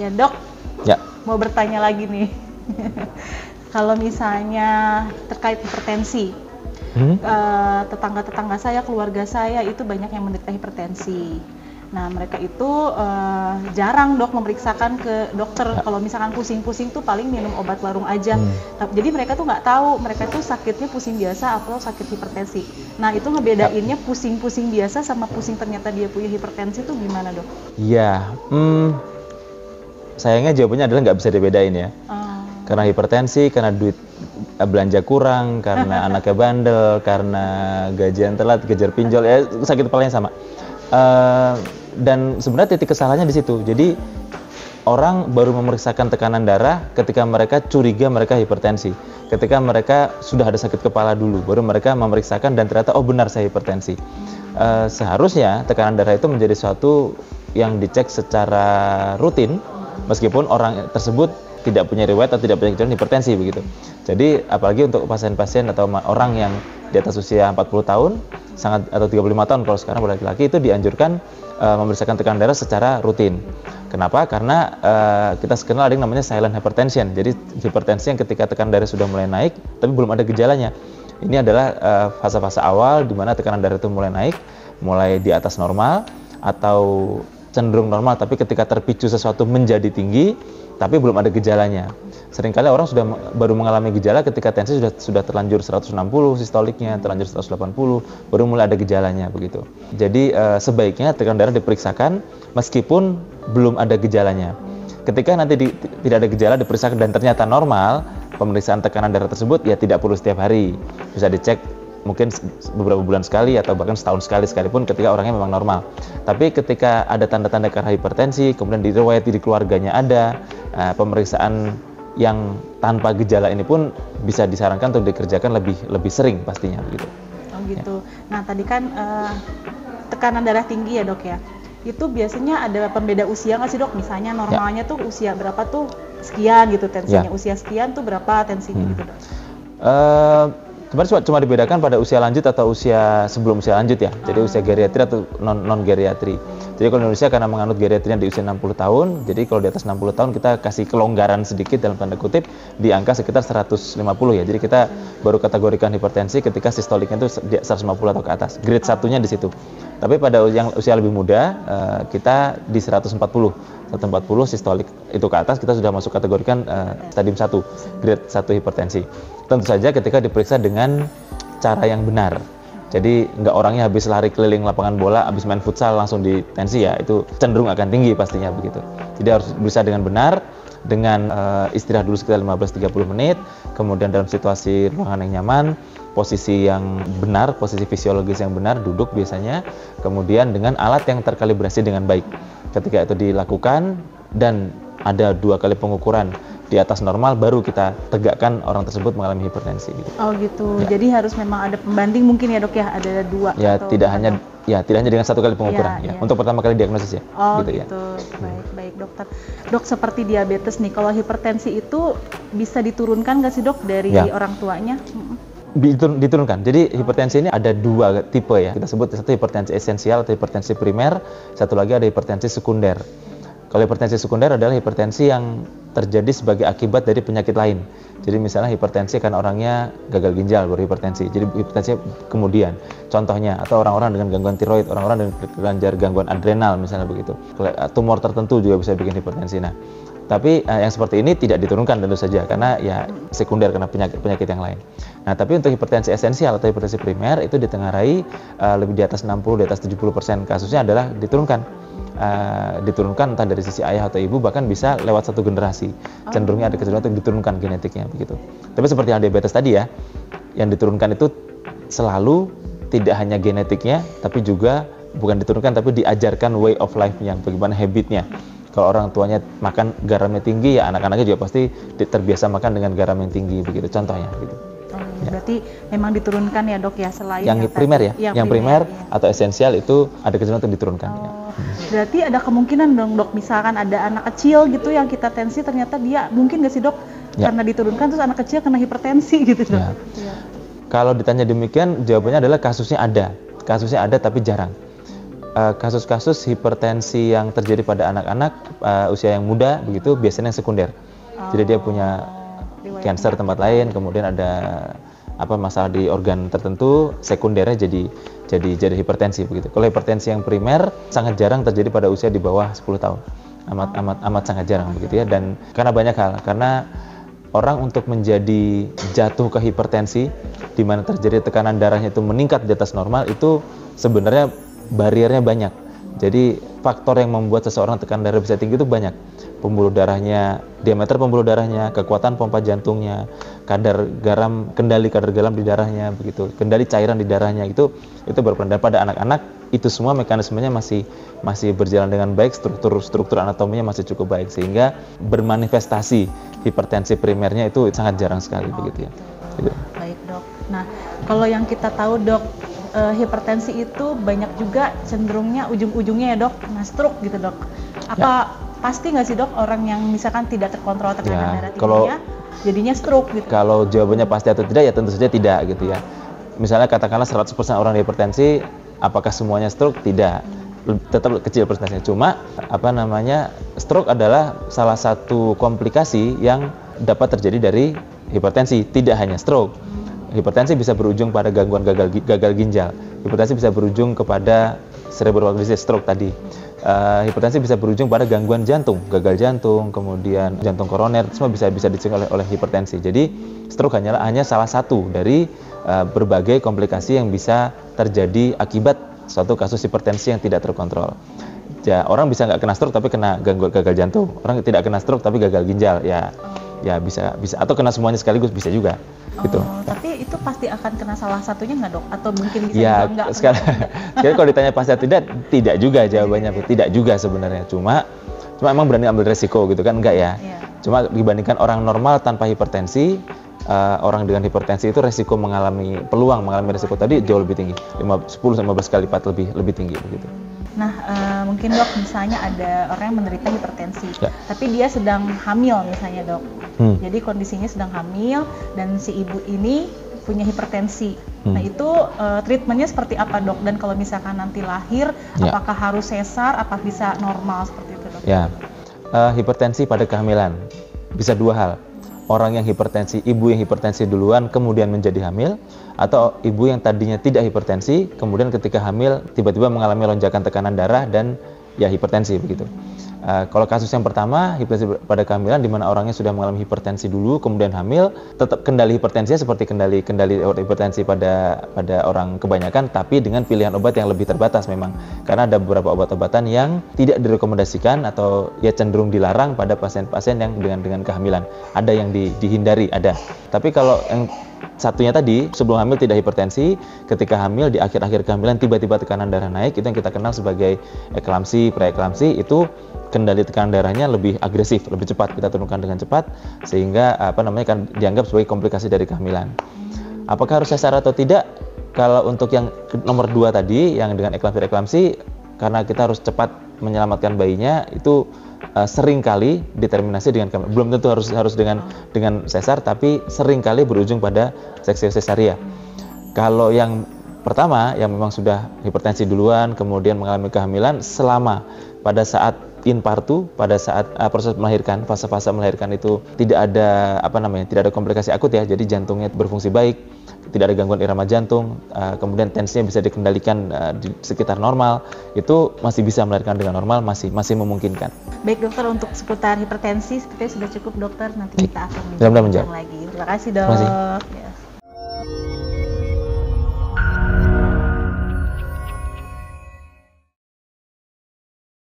Ya dok, Ya. mau bertanya lagi nih. Kalau misalnya terkait hipertensi, tetangga-tetangga saya, keluarga saya itu banyak yang menderita hipertensi. Nah mereka itu jarang dok memeriksakan ke dokter. Kalau misalkan pusing-pusing tuh paling minum obat warung aja. Jadi mereka tuh nggak tahu mereka tuh sakitnya pusing biasa atau sakit hipertensi. Nah itu ngebedainnya pusing-pusing biasa sama pusing ternyata dia punya hipertensi tuh gimana dok? Ya, sayangnya jawabannya adalah nggak bisa dibedain ya. Karena hipertensi, karena duit belanja kurang, karena anaknya bandel, karena gajian telat, kejar pinjol, ya sakit kepalanya sama. Dan sebenarnya titik kesalahannya di situ. Jadi orang baru memeriksakan tekanan darah ketika mereka curiga mereka hipertensi. Ketika mereka sudah ada sakit kepala dulu, baru mereka memeriksakan dan ternyata oh benar saya hipertensi. Seharusnya tekanan darah itu menjadi suatu yang dicek secara rutin, meskipun orang tersebut tidak punya riwayat atau tidak punya gejala hipertensi begitu. Jadi apalagi untuk pasien-pasien atau orang yang di atas usia 40 tahun atau 35 tahun kalau sekarang pada laki-laki itu dianjurkan memeriksakan tekanan darah secara rutin. Kenapa? Karena kita kenal ada yang namanya silent hypertension. Jadi hipertensi yang ketika tekanan darah sudah mulai naik tapi belum ada gejalanya. Ini adalah fase-fase awal di mana tekanan darah itu mulai naik, mulai di atas normal atau cenderung normal, tapi ketika terpicu sesuatu menjadi tinggi tapi belum ada gejalanya. Seringkali orang baru mengalami gejala ketika tensi sudah terlanjur 160 sistoliknya, terlanjur 180, baru mulai ada gejalanya begitu. Jadi sebaiknya tekanan darah diperiksakan meskipun belum ada gejalanya. Ketika nanti tidak ada gejala diperiksakan dan ternyata normal, pemeriksaan tekanan darah tersebut ya tidak perlu setiap hari. Bisa dicek mungkin beberapa bulan sekali atau bahkan setahun sekali sekalipun ketika orangnya memang normal. Tapi ketika ada tanda-tanda karena hipertensi, kemudian diriwayati di keluarganya ada, pemeriksaan yang tanpa gejala ini pun bisa disarankan untuk dikerjakan lebih sering pastinya begitu. Oh gitu. Ya. Nah tadi kan tekanan darah tinggi ya dok ya. Itu biasanya ada pembeda usia nggak sih dok? Misalnya normalnya tuh usia berapa tuh sekian gitu tensinya, usia sekian tuh berapa tensinya gitu dok? Sebenarnya cuma dibedakan pada usia lanjut atau usia sebelum usia lanjut ya. Jadi usia geriatri atau non geriatri. Jadi kalau Indonesia karena menganut geriatrinya di usia 60 tahun, jadi kalau di atas 60 tahun kita kasih kelonggaran sedikit dalam tanda kutip di angka sekitar 150 ya. Jadi kita baru kategorikan hipertensi ketika sistoliknya itu di 150 atau ke atas. Grade satunya di situ. Tapi pada yang usia lebih muda kita di 140 sistolik itu ke atas kita sudah masuk kategorikan stadium 1, grade 1 hipertensi. Tentu saja ketika diperiksa dengan cara yang benar. Jadi nggak orangnya habis lari keliling lapangan bola, habis main futsal langsung di tensi ya, itu cenderung akan tinggi pastinya begitu. Jadi harus berusaha dengan benar, dengan istirahat dulu sekitar 15-30 menit, kemudian dalam situasi ruangan yang nyaman, posisi yang benar, posisi fisiologis yang benar, duduk biasanya, kemudian dengan alat yang terkalibrasi dengan baik. Ketika itu dilakukan dan ada 2 kali pengukuran di atas normal, baru kita tegakkan orang tersebut mengalami hipertensi gitu. Oh gitu. Ya. Jadi harus memang ada pembanding mungkin ya dok ya, ada 2 ya atau tidak hanya dengan 1 kali pengukuran ya. Untuk pertama kali diagnosis ya. Oh gitu. Ya. Baik dokter. Dok, seperti diabetes nih, kalau hipertensi itu bisa diturunkan nggak sih dok dari orang tuanya? Diturunkan. Jadi hipertensi ini ada 2 tipe ya. Kita sebut satu hipertensi esensial atau hipertensi primer, satu lagi ada hipertensi sekunder. Kalau hipertensi sekunder adalah hipertensi yang terjadi sebagai akibat dari penyakit lain. Jadi misalnya hipertensi karena orangnya gagal ginjal baru hipertensi. Jadi hipertensi kemudian. Contohnya atau orang-orang dengan gangguan tiroid, orang-orang dengan gangguan adrenal misalnya begitu. Tumor tertentu juga bisa bikin hipertensi. Nah, tapi yang seperti ini tidak diturunkan tentu saja karena ya sekunder karena penyakit yang lain. Nah, tapi untuk hipertensi esensial atau hipertensi primer itu ditengarai lebih di atas 60, di atas 70% kasusnya adalah diturunkan entah dari sisi ayah atau ibu, bahkan bisa lewat 1 generasi. Cenderungnya ada kecenderungan untuk diturunkan genetiknya begitu. Tapi seperti yang diabetes tadi ya, yang diturunkan itu selalu tidak hanya genetiknya, tapi juga bukan diturunkan tapi diajarkan way of life-nya, bagaimana habitnya. Kalau orang tuanya makan garamnya tinggi, ya anak-anaknya juga pasti terbiasa makan dengan garam yang tinggi begitu. Contohnya gitu. Berarti memang diturunkan ya dok ya, selain yang primer ya, yang primer atau esensial itu ada kecenderungan untuk diturunkan. Berarti ada kemungkinan dong dok, misalkan ada anak kecil gitu yang kita tensi ternyata dia mungkin nggak sih dok karena diturunkan terus anak kecil kena hipertensi gitu dok? Kalau ditanya demikian jawabannya adalah kasusnya ada tapi jarang. kasus-kasus hipertensi yang terjadi pada anak-anak usia yang muda begitu biasanya yang sekunder. Jadi dia punya cancer tempat lain, kemudian ada masalah di organ tertentu, sekundernya jadi hipertensi begitu. Kalau hipertensi yang primer sangat jarang terjadi pada usia di bawah 10 tahun. Amat sangat jarang begitu ya. Dan karena banyak hal, karena orang untuk menjadi jatuh ke hipertensi di mana terjadi tekanan darahnya itu meningkat di atas normal, itu sebenarnya bariernya banyak. Jadi faktor yang membuat seseorang tekanan darah bisa tinggi itu banyak. Pembuluh darahnya, diameter pembuluh darahnya, kekuatan pompa jantungnya, kendali kadar garam di darahnya begitu, kendali cairan di darahnya itu berperan. Dan pada anak-anak itu semua mekanismenya masih berjalan dengan baik, struktur anatominya masih cukup baik, sehingga bermanifestasi hipertensi primernya itu sangat jarang sekali begitu ya. Gitu. Baik dok. Nah kalau yang kita tahu dok, hipertensi itu banyak juga cenderungnya ujung-ujungnya ya dok, kena stroke gitu dok. Pasti nggak sih dok orang yang misalkan tidak terkontrol tekanan darah tingginya jadinya stroke gitu? Kalau jawabannya pasti atau tidak ya tentu saja tidak gitu ya. Misalnya katakanlah 100% orang hipertensi, apakah semuanya stroke? Tidak. Tetap kecil persentasenya. Cuma stroke adalah salah satu komplikasi yang dapat terjadi dari hipertensi. Tidak hanya stroke. Hipertensi bisa berujung pada gangguan gagal ginjal. Hipertensi bisa berujung kepada cerebral disease, stroke tadi. Hipertensi bisa berujung pada gangguan jantung, gagal jantung, kemudian jantung koroner, semua bisa dicegah oleh hipertensi. Jadi stroke hanya salah satu dari berbagai komplikasi yang bisa terjadi akibat suatu kasus hipertensi yang tidak terkontrol. Ya, orang bisa nggak kena stroke tapi kena gangguan gagal jantung. Orang tidak kena stroke tapi gagal ginjal, ya bisa atau kena semuanya sekaligus bisa juga. Gitu. Tapi itu pasti akan kena salah satunya nggak dok? Atau mungkin bisa ya, juga nggak? Sekarang kalau ditanya pasti atau tidak juga jawabannya, tidak juga sebenarnya. Cuma emang berani ambil resiko gitu kan, enggak ya? Cuma dibandingkan orang normal tanpa hipertensi, orang dengan hipertensi itu peluang mengalami resiko tadi jauh lebih tinggi, 10-15 kali lipat lebih tinggi begitu. Nah, mungkin dok, misalnya ada orang yang menderita hipertensi, tapi dia sedang hamil misalnya dok. Jadi kondisinya sedang hamil dan si ibu ini punya hipertensi. Nah itu treatmentnya seperti apa dok? Dan kalau misalkan nanti lahir, apakah harus sesar? Apa bisa normal seperti itu dok? Ya, hipertensi pada kehamilan bisa dua hal. Orang yang hipertensi, ibu yang hipertensi duluan kemudian menjadi hamil, atau ibu yang tadinya tidak hipertensi kemudian ketika hamil tiba-tiba mengalami lonjakan tekanan darah dan ya hipertensi begitu. Kalau kasus yang pertama, hipertensi pada kehamilan di mana orangnya sudah mengalami hipertensi dulu kemudian hamil, tetap kendali hipertensinya seperti kendali hipertensi pada orang kebanyakan, tapi dengan pilihan obat yang lebih terbatas memang. Karena ada beberapa obat-obatan yang tidak direkomendasikan atau ya cenderung dilarang pada pasien-pasien yang dengan kehamilan. Ada yang dihindari, ada. Tapi kalau yang satunya tadi, sebelum hamil tidak hipertensi, ketika hamil di akhir-akhir kehamilan tiba-tiba tekanan darah naik, itu yang kita kenal sebagai eklamsi, preeklamsi, itu kendali tekanan darahnya lebih agresif, lebih cepat, kita turunkan dengan cepat, sehingga kan dianggap sebagai komplikasi dari kehamilan. Apakah harus sesar atau tidak? Kalau untuk yang nomor 2 tadi, yang dengan eklamsi, karena kita harus cepat menyelamatkan bayinya, itu seringkali determinasi dengan belum tentu harus dengan sesar, tapi seringkali berujung pada seksio sesaria. Kalau yang pertama yang memang sudah hipertensi duluan kemudian mengalami kehamilan, selama pada saat infartu, pada saat proses melahirkan, fase-fase melahirkan itu tidak ada tidak ada komplikasi akut ya, jadi jantungnya berfungsi baik, tidak ada gangguan irama jantung, kemudian tensinya bisa dikendalikan di sekitar normal, itu masih bisa melahirkan dengan normal, masih memungkinkan. Baik dokter, untuk seputar hipertensi sepertinya sudah cukup dokter, nanti kita akan bincang lagi. Terima kasih dok. Terima kasih.